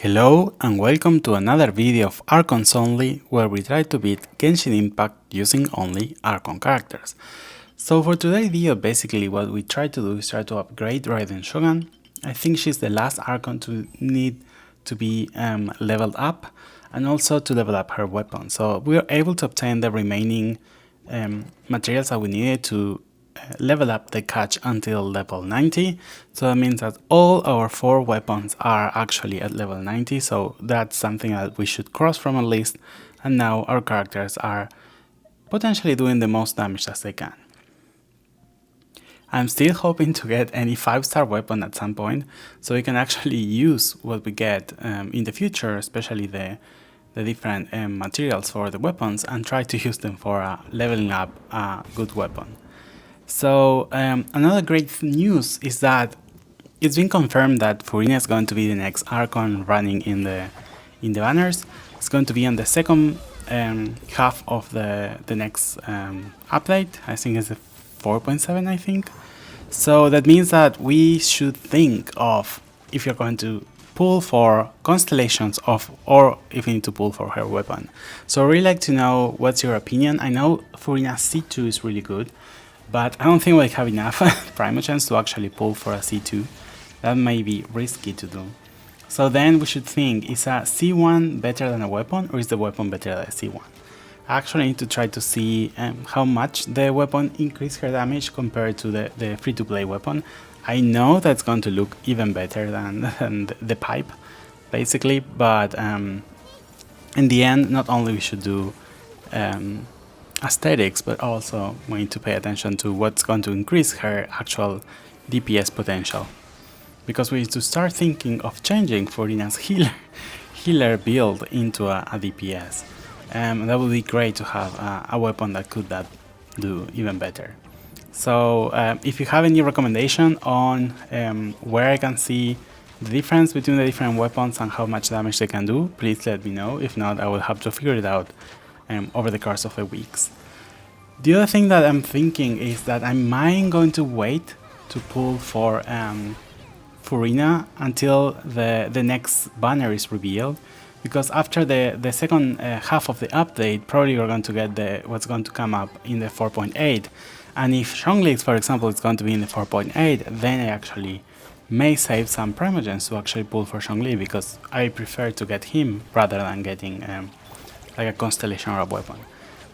Hello and welcome to another video of Archons Only, where we try to beat Genshin Impact using only Archon characters. So for today's video, basically what we try to do is try to upgrade Raiden Shogun. I think she's the last Archon to need to be leveled up, and also to level up her weapon. So we are able to obtain the remaining materials that we needed to level up the catch until level 90. So that means that all our 4 weapons are actually at level 90, so that's something that we should cross from a list, and now our characters are potentially doing the most damage as they can. I'm still hoping to get any 5-star weapon at some point, so we can actually use what we get in the future, especially the different materials for the weapons, and try to use them for leveling up a good weapon. So another great news is that it's been confirmed that Furina is going to be the next Archon running in the banners. It's going to be on the second half of the next update. I think it's the 4.7, I think. So that means that we should think of if you're going to pull for constellations of, or if you need to pull for her weapon. So I'd really like to know what's your opinion. I know Furina C2 is really good, but I don't think we have enough primogens to actually pull for a C2. That may be risky to do. So then we should think, is a C1 better than a weapon, or is the weapon better than a C1? I actually need to try to see how much the weapon increases her damage compared to the free-to-play weapon. I know that's going to look even better than the pipe, basically, but in the end, not only we should do aesthetics, but also we need to pay attention to what's going to increase her actual DPS potential, because we need to start thinking of changing Furina's healer build into a DPS. That would be great to have a weapon that could do even better. So if you have any recommendation on where I can see the difference between the different weapons and how much damage they can do, please let me know. If not, I will have to figure it out over the course of the weeks. The other thing that I'm thinking is that I might going to wait to pull for Furina until the next banner is revealed, because after the second half of the update, probably we're going to get what's going to come up in the 4.8, and if Zhongli, for example, is going to be in the 4.8, then I actually may save some primogens to actually pull for Zhongli, because I prefer to get him rather than getting like a constellation or a weapon.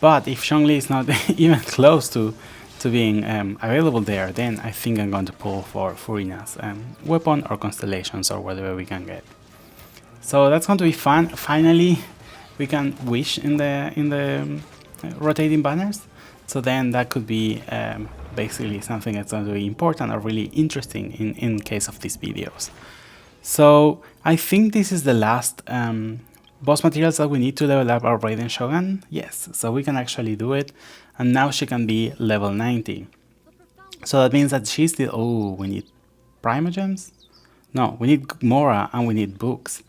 But if Zhongli is not even close to being available there, then I think I'm going to pull for Furina's weapon or constellations or whatever we can get. So that's going to be fun. Finally, we can wish in the rotating banners. So then that could be basically something that's going to be important or really interesting in case of these videos. So I think this is the last boss materials that we need to level up our Raiden Shogun. Yes, so we can actually do it, and now she can be level 90. So that means that she's still... Oh, we need primogems? No, we need Mora and we need books.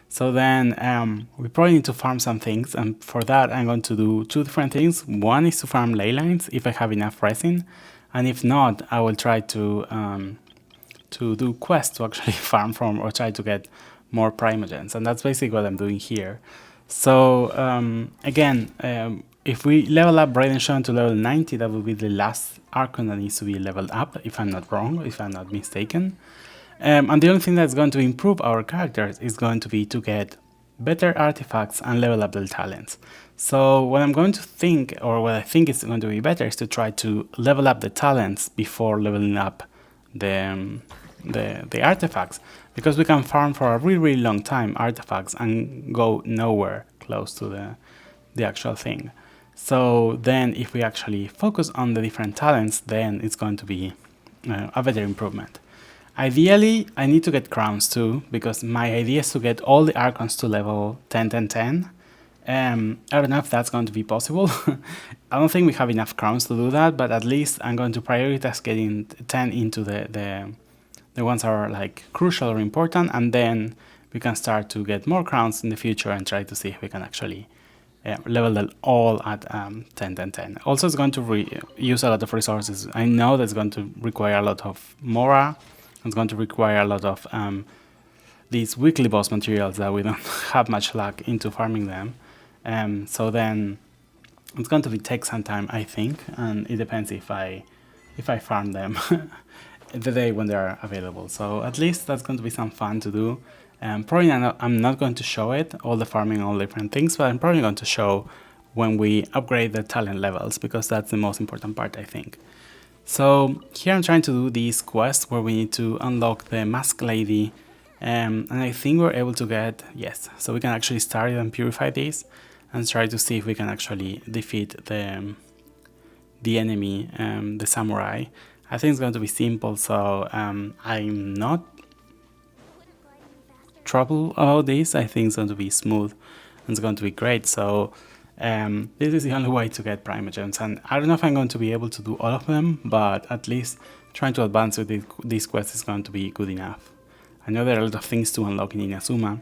So then we probably need to farm some things, and for that I'm going to do 2 different things. One is to farm ley lines if I have enough resin, and if not, I will try to do quests to actually farm from, or try to get more primogens, and that's basically what I'm doing here. So again, if we level up Raiden Shogun to level 90, that will be the last Archon that needs to be leveled up, if I'm not wrong, if I'm not mistaken. And the only thing that's going to improve our characters is going to be to get better artifacts and level up their talents. So what I'm going to think, or what I think is going to be better, is to try to level up the talents before leveling up the artifacts, because we can farm for a really long time artifacts and go nowhere close to the actual thing. So then if we actually focus on the different talents, then it's going to be a better improvement. Ideally, I need to get crowns too, because my idea is to get all the Archons to level 10. I don't know if that's going to be possible. I don't think we have enough crowns to do that, but at least I'm going to prioritize getting 10 into the ones that are like crucial or important, and then we can start to get more crowns in the future and try to see if we can actually level them all at 10. Also, it's going to use a lot of resources. I know that's going to require a lot of Mora. It's going to require a lot of these weekly boss materials that we don't have much luck into farming them. So then it's going to take some time, I think, and it depends if I farm them the day when they are available. So at least that's going to be some fun to do. Probably I'm not going to show it, all the farming, all different things, but I'm probably going to show when we upgrade the talent levels, because that's the most important part, I think. So here I'm trying to do these quests where we need to unlock the Mask Lady, and I think we're able to get, yes, so we can actually start and purify these and try to see if we can actually defeat the enemy, the samurai. I think it's going to be simple, so I'm not troubled about this. I think it's going to be smooth and it's going to be great. So this is the only way to get Primogems, and I don't know if I'm going to be able to do all of them, but at least trying to advance with this quest is going to be good enough. I know there are a lot of things to unlock in Inazuma,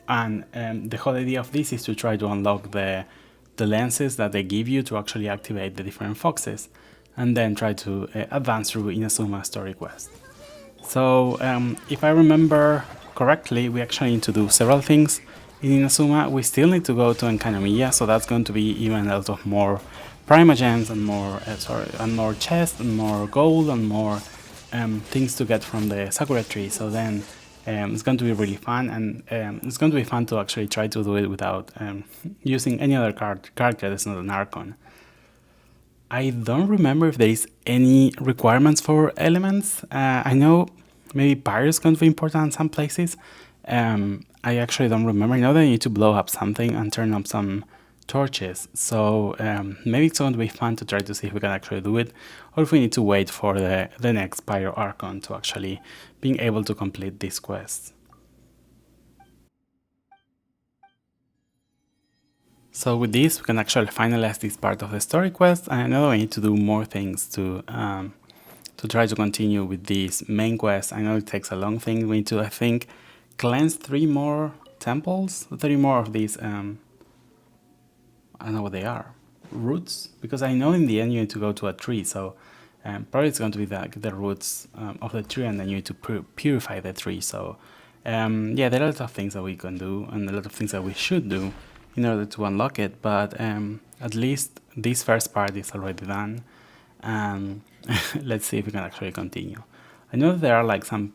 and the whole idea of this is to try to unlock the lenses that they give you to actually activate the different foxes, and then try to advance through Inazuma story quest. So if I remember correctly, we actually need to do several things in Inazuma. We still need to go to Enkanomiya, so that's going to be even a lot of more Primogems and more chests and more gold and more things to get from the Sakura tree. So then it's going to be really fun, and it's going to be fun to actually try to do it without using any other character that's not an Archon. I don't remember if there is any requirements for elements. I know maybe Pyro is going to be important in some places. I actually don't remember. I know that you need to blow up something and turn up some torches. So maybe it's going to be fun to try to see if we can actually do it, or if we need to wait for the next Pyro Archon to actually being able to complete this quest. So with this, we can actually finalize this part of the story quest, and I know I need to do more things to try to continue with this main quest. I know it takes a long thing. We need to, I think, cleanse 3 more temples, 3 more of these, I don't know what they are, roots? Because I know in the end you need to go to a tree, so probably it's going to be the roots of the tree, and then you need to purify the tree. So yeah, there are a lot of things that we can do, and a lot of things that we should do in order to unlock it, but at least this first part is already done, and let's see if we can actually continue. I know that there are like some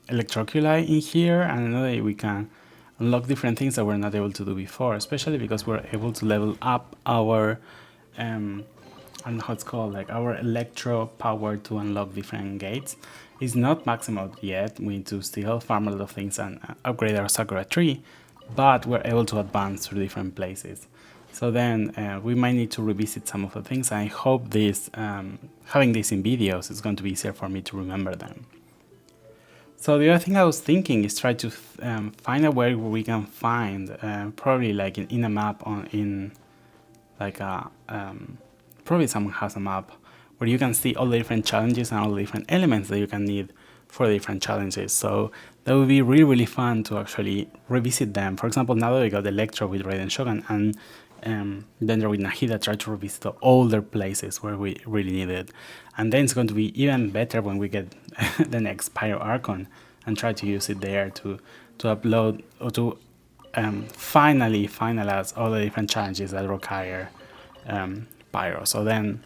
electroculi in here, and I know that we can unlock different things that we're not able to do before, especially because we're able to level up our I don't know how it's called, like our electro power to unlock different gates. It's not maximal yet. We need to still farm a lot of things and upgrade our Sakura tree, but we're able to advance through different places. So then we might need to revisit some of the things. I hope this having this in videos is going to be easier for me to remember them. So the other thing I was thinking is try to find a way where we can find probably like in a map in like a probably someone has a map where you can see all the different challenges and all the different elements that you can need for the different challenges. So that would be really, really fun to actually revisit them. For example, now that we got the Electro with Raiden Shogun, and then there with Nahida, try to revisit the older places where we really need it. And then it's going to be even better when we get the next Pyro Archon and try to use it there to upload or to finally finalize all the different challenges that require Pyro. So then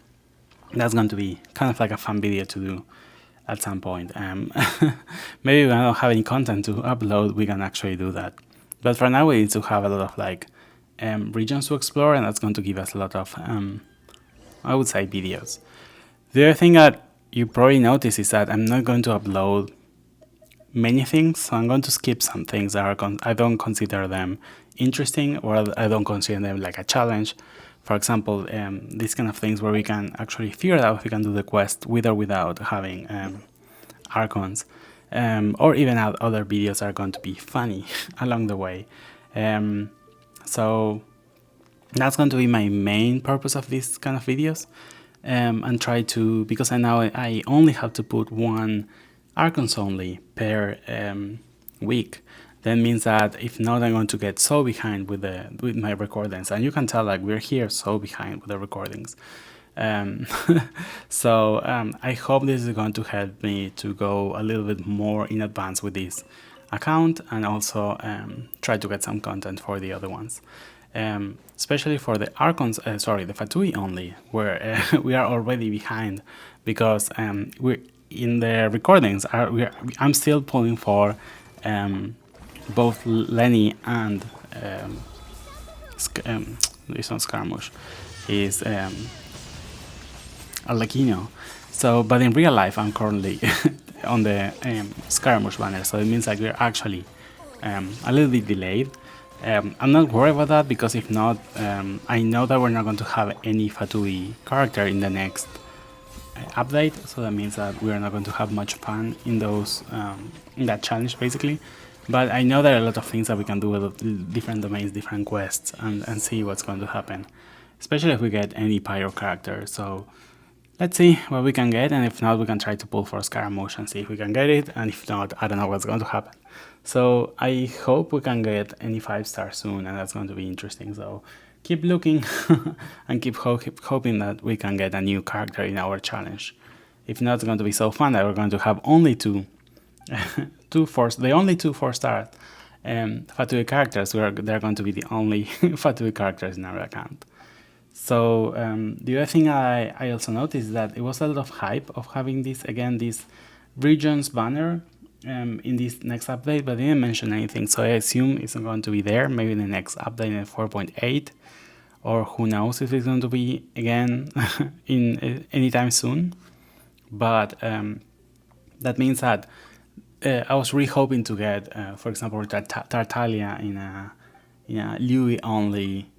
that's going to be kind of like a fun video to do at some point. Maybe when I don't have any content to upload, we can actually do that. But for now, we need to have a lot of like regions to explore, and that's going to give us a lot of, I would say, videos. The other thing that you probably notice is that I'm not going to upload many things, so I'm going to skip some things that are I don't consider them interesting, or I don't consider them like a challenge. For example, these kind of things where we can actually figure out if we can do the quest with or without having Archons, or even other videos that are going to be funny along the way. So that's going to be my main purpose of these kind of videos, and try to, because I only have to put 1 Archons Only per week. That means that if not, I'm going to get so behind with my recordings, and you can tell like we're here so behind with the recordings. So I hope this is going to help me to go a little bit more in advance with this account, and also try to get some content for the other ones. Especially for the Archons, the Fatui only, where we are already behind, because we in the recordings I'm still pulling for both Lenny and it's not Scaramouche, is Arlecchino. So, but in real life, I'm currently on the Scaramouche banner, so it means like we're actually a little bit delayed. I'm not worried about that, because if not, I know that we're not going to have any Fatui character in the next update, so that means that we're not going to have much fun in those in that challenge basically. But I know there are a lot of things that we can do with different domains, different quests, and see what's going to happen, especially if we get any Pyro character. So let's see what we can get, and if not, we can try to pull for Scaramouche and see if we can get it, and if not, I don't know what's going to happen. So I hope we can get any 5-star soon, and that's going to be interesting. So keep looking and keep hoping that we can get a new character in our challenge. If not, it's going to be so fun that we're going to have only two the only two 4-star Fatui characters. They're going to be the only Fatui characters in our account. So the other thing I also noticed that it was a lot of hype of having this regions banner in this next update, but they didn't mention anything, so I assume it's not going to be there. Maybe in the next update in 4.8, or who knows if it's going to be again in anytime soon. But that means that I was really hoping to get, for example, Tartaglia in a Louis only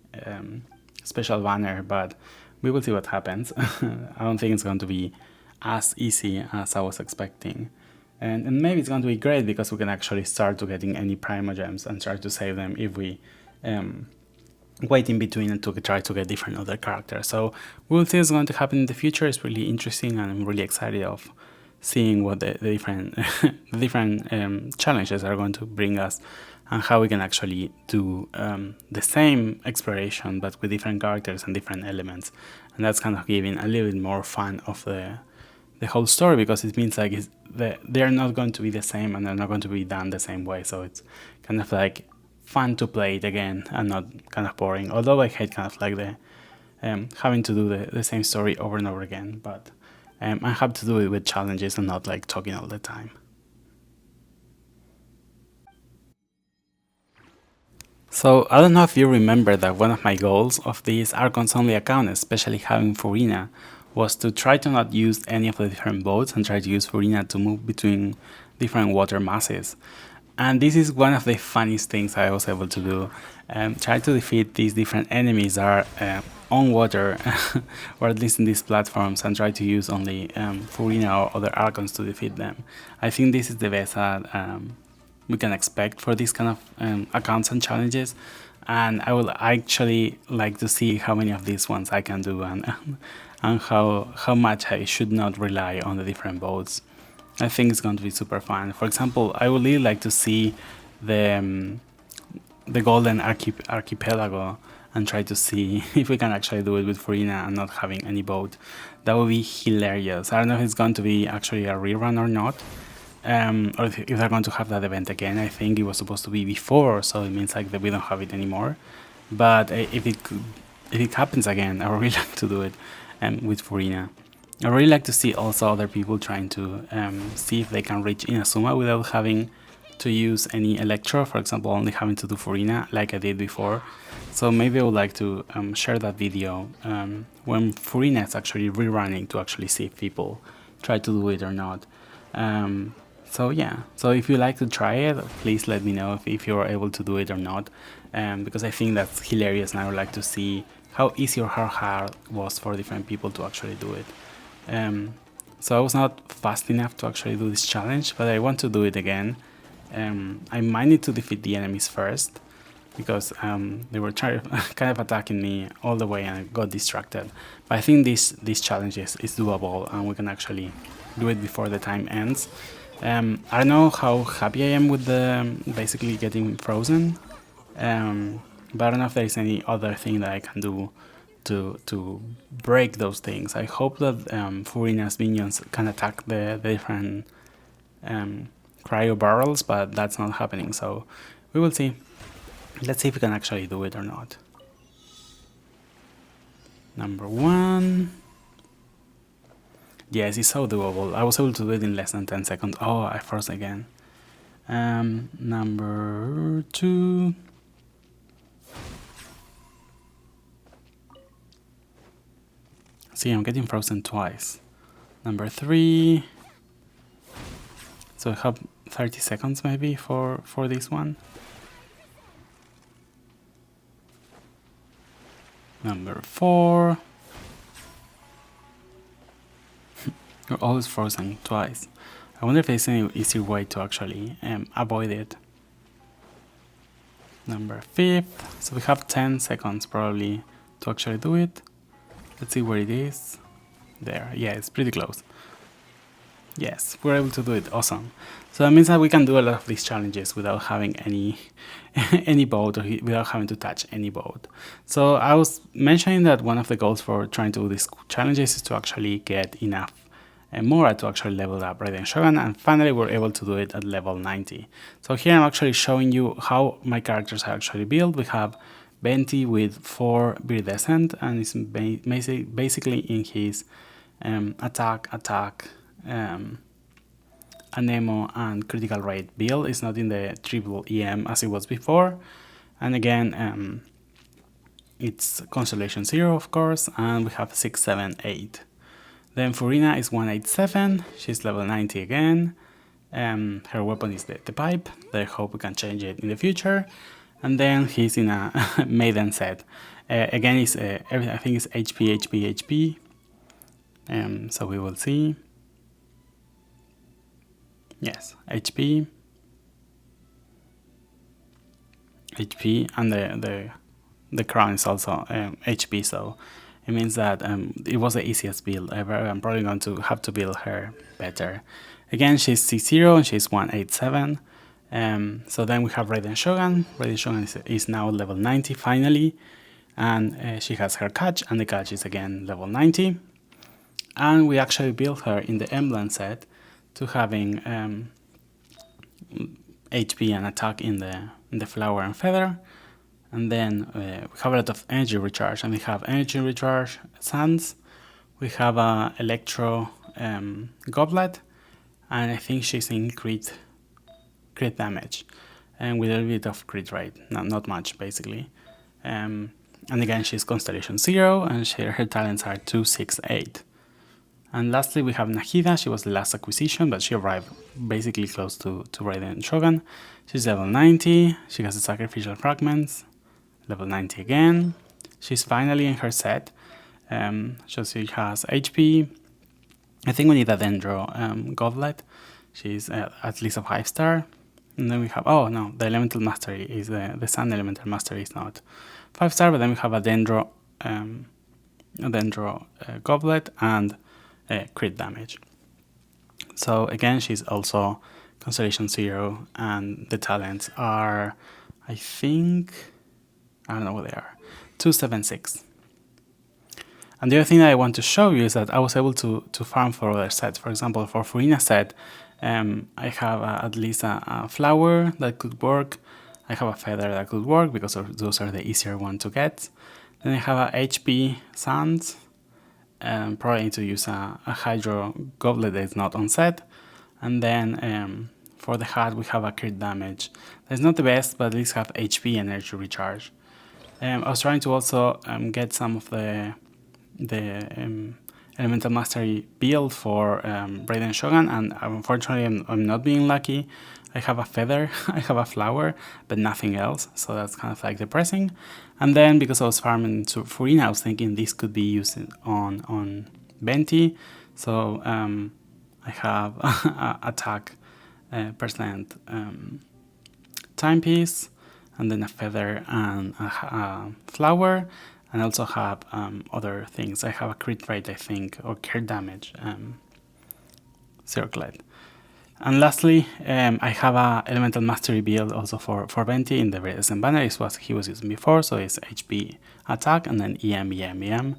special banner, but we will see what happens. I don't think it's going to be as easy as I was expecting. And maybe it's going to be great, because we can actually start to getting any Primogems and try to save them if we wait in between and to try to get different other characters. So we'll see what's going to happen in the future. It's really interesting, and I'm really excited of seeing what the different challenges are going to bring us, and how we can actually do the same exploration but with different characters and different elements. And that's kind of giving a little bit more fun of the whole story, because it means like they're not going to be the same, and they're not going to be done the same way. So it's kind of like fun to play it again and not kind of boring. Although I hate kind of like the having to do the same story over and over again, but I have to do it with challenges and not like talking all the time. So I don't know if you remember that one of my goals of this Archons Only account, especially having Furina, was to try to not use any of the different boats and try to use Furina to move between different water masses. And this is one of the funniest things I was able to do. Try to defeat these different enemies that are on water, or at least in these platforms, and try to use only Furina or other Archons to defeat them. I think this is the best that we can expect for these kind of accounts and challenges. And I would actually like to see how many of these ones I can do, and how much I should not rely on the different boats. I think it's going to be super fun. For example, I would really like to see the Golden Archipelago, and try to see if we can actually do it with Furina and not having any boat. That would be hilarious. I don't know if it's going to be actually a rerun or not, or if they're going to have that event again. I think it was supposed to be before, so it means like that we don't have it anymore. But if it happens again, I would really like to do it with Furina. I really like to see also other people trying to see if they can reach Inazuma without having to use any Electro, for example, only having to do Furina like I did before. So maybe I would like to share that video when Furina is actually rerunning, to actually see if people try to do it or not. So yeah, so if you like to try it, please let me know if you're able to do it or not, because I think that's hilarious, and I would like to see how easy or how hard it was for different people to actually do it. So I was not fast enough to actually do this challenge, but I want to do it again. I might need to defeat the enemies first, because they were kind of attacking me all the way, and I got distracted. But I think this challenge is doable, and we can actually do it before the time ends. I don't know how happy I am with the basically getting frozen, but I don't know if there is any other thing that I can do to break those things. I hope that Furina's minions can attack the different cryo barrels, but that's not happening, so we will see. Let's see if we can actually do it or not. Number 1. Yes, it's so doable. I was able to do it in less than 10 seconds. Oh, I froze again. Number 2. See, I'm getting frozen twice. Number 3. So I have 30 seconds maybe for this one. Number 4. You're always frozen twice. I wonder if there's any easier way to actually avoid it. Number 5. So we have 10 seconds probably to actually do it. Let's see where it is. There, yeah, it's pretty close. Yes, we're able to do it. Awesome. So that means that we can do a lot of these challenges without having any any boat, or without having to touch any boat. So I was mentioning that one of the goals for trying to do these challenges is to actually get enough Mora to actually level up Raiden Shogun, and finally we're able to do it at level 90. So here I'm actually showing you how my characters are actually built. We have Venti with 4 Viridescent, and it's basically in his attack, Anemo and critical rate build. It's not in the triple EM as it was before. And again, it's Constellation 0, of course, and we have 6, 7, 8. Then Furina is 187, she's level 90 again. Her weapon is the pipe. I hope we can change it in the future. And then he's in a maiden set. Again, it's I think it's HP. So we will see. Yes, HP, and the crown is also HP. So it means that it was the easiest build ever. I'm probably going to have to build her better. Again, she's C0 and she's 187. So then we have Raiden Shogun. Raiden Shogun is now level 90 finally, and she has her catch, and the catch is again level 90. And we actually built her in the emblem set to having HP and attack in the flower and feather. And then we have a lot of energy recharge, and we have energy recharge sands. We have a electro goblet, and I think she's in crit damage, and with a little bit of crit rate, not much basically. And again, she's Constellation 0, and her talents are 2, 6, 8. And lastly, we have Nahida. She was the last acquisition, but she arrived basically close to Raiden Shogun. She's level 90. She has the sacrificial fragments, level 90 again. She's finally in her set. So she has HP. I think we need a Dendro goblet. She's at least a 5-star. And then we have, oh no, the elemental mastery is the sun elemental mastery is not 5-star, but then we have a Dendro goblet and crit damage. So again, she's also Constellation 0, and the talents are, I think, I don't know what they are, 2, 7, 6. And the other thing that I want to show you is that I was able to farm for other sets. For example, for Furina set, I have at least a flower that could work. I have a feather that could work because those are the easier ones to get. Then I have a HP sands. Probably need to use a hydro goblet that is not on set. And then for the hat we have a crit damage. That's not the best, but at least have HP and energy recharge. I was trying to also get some of the elemental mastery build for Raiden Shogun, and unfortunately I'm not being lucky. I have a feather, I have a flower, but nothing else, so that's kind of like depressing. And then because I was farming to Furina, I was thinking this could be used on Venti, so I have attack percent timepiece, and then a feather and a flower, and I also have other things. I have a crit rate, I think, or crit damage circlet. And lastly, I have a elemental mastery build also for Venti in the Viridescent banner. It's what he was using before, so it's HP attack and then EM.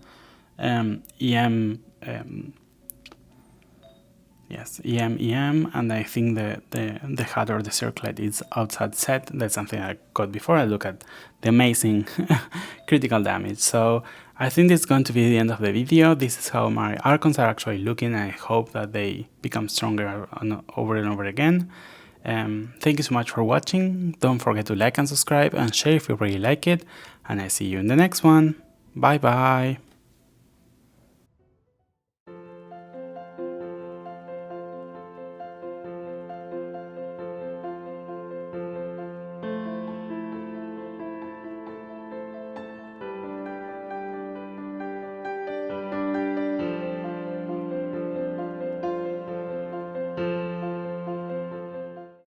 Yes, EM, and I think the hat or the circlet is outside set. That's something I got before. I look at the amazing critical damage. So I think this is going to be the end of the video. This is how my Archons are actually looking. I hope that they become stronger over and over again. Thank you so much for watching. Don't forget to like and subscribe and share if you really like it. And I see you in the next one. Bye bye.